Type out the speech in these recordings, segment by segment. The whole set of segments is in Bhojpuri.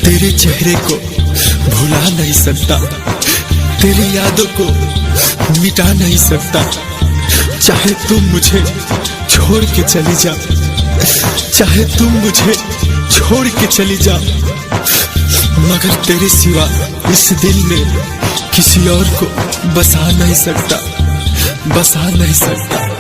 तेरे चेहरे को भुला नहीं सकता, तेरी यादों को मिटा नहीं सकता। चाहे तुम मुझे छोड़ के चली जा, चाहे तुम मुझे छोड़ के चली जा, मगर तेरे सिवा इस दिल में किसी और को बसा नहीं सकता, बसा नहीं सकता।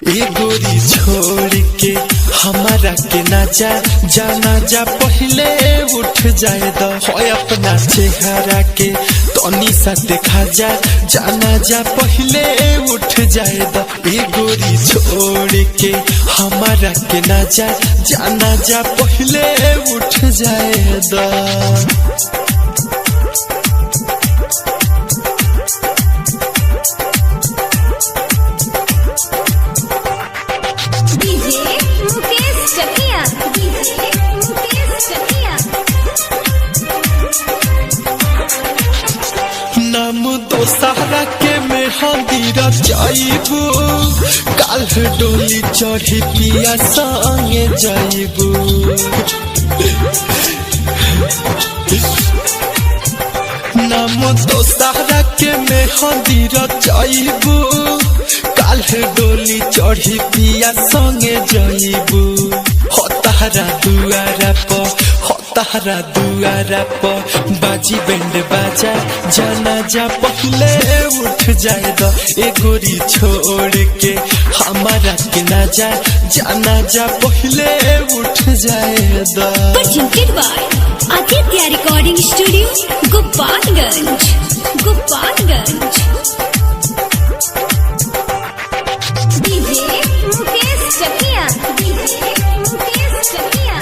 ए गोरी छोड़ के हमारा के ना जा, जाना जा पहले उठ जाए दो। अपना चेहरा के तनी सा देखा जा, जाना जा पहले उठ जाए दो। ए गोरी छोड़ के हमारा के ना जा, जाना जा पहले उठ जाए दो। नाम दोसरा के मेहंदी रचाइबू, काल डोली चढ़ी पिया संगे जाइबू। नाम दोसरा के मेहंदी रचाइबू, काल डोली चढ़ी पिया संगे जाइबू। हो तारा दुआरा पर, तारा दुआरा पर बाजी बैंड बाजा, जाना जा पहले उठ जाए दो। ए गोरी छोड़ के हमारा के ना जा, जाना जा पहले उठ जाए दो। Presented by Aditya Recording Studio, Gopalganj, Gopalganj। DJ Mukesh Chakia, DJ Mukesh Chakia।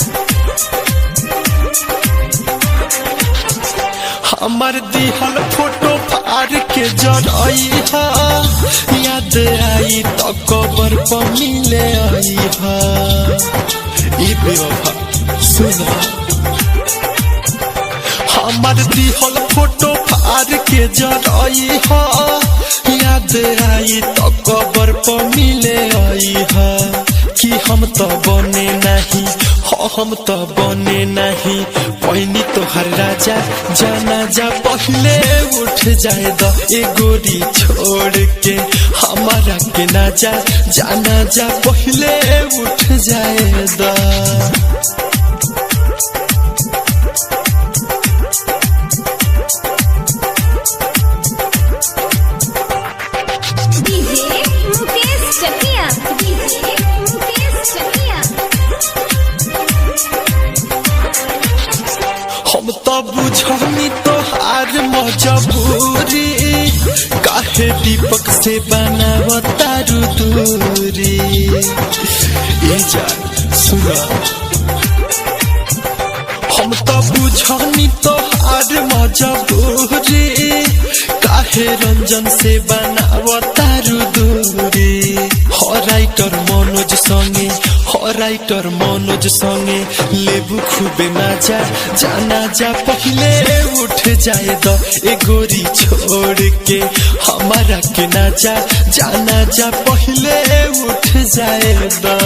हमार दिहल फोटो फाड़ के जरई हा, याद आई तो कबर पर मिले आई हा। ई बेवफा सुना, हमार दिहल फोटो फाड़ के जरई हा, याद आई तो कबर पर मिले आई हा। कि हम तो बने नहीं, हम तो बने नहीं पैनी तोहर राजा, जाना जा पहले उठ जाए दो। ए गोरी छोड़ के हमारा के ना जा, जाना जा पहले उठ जाए दो। हम तो बुझनी तोहार मजबूरी, काहे दीपक से बनावतारू दूरी। ए जा सुना, हम तो बुझनी तोहार मजबूरी, काहे रंजन से बनावतारू दूरी। हो राइटर मनोज संगे, हो राइटर मनोज संगे लेबू खूबे मजा, जाना जा पहले उठ जाए दो। ए गोरी छोड़ के हमारा के ना जा, जाना जा पहले उठ जाए दो।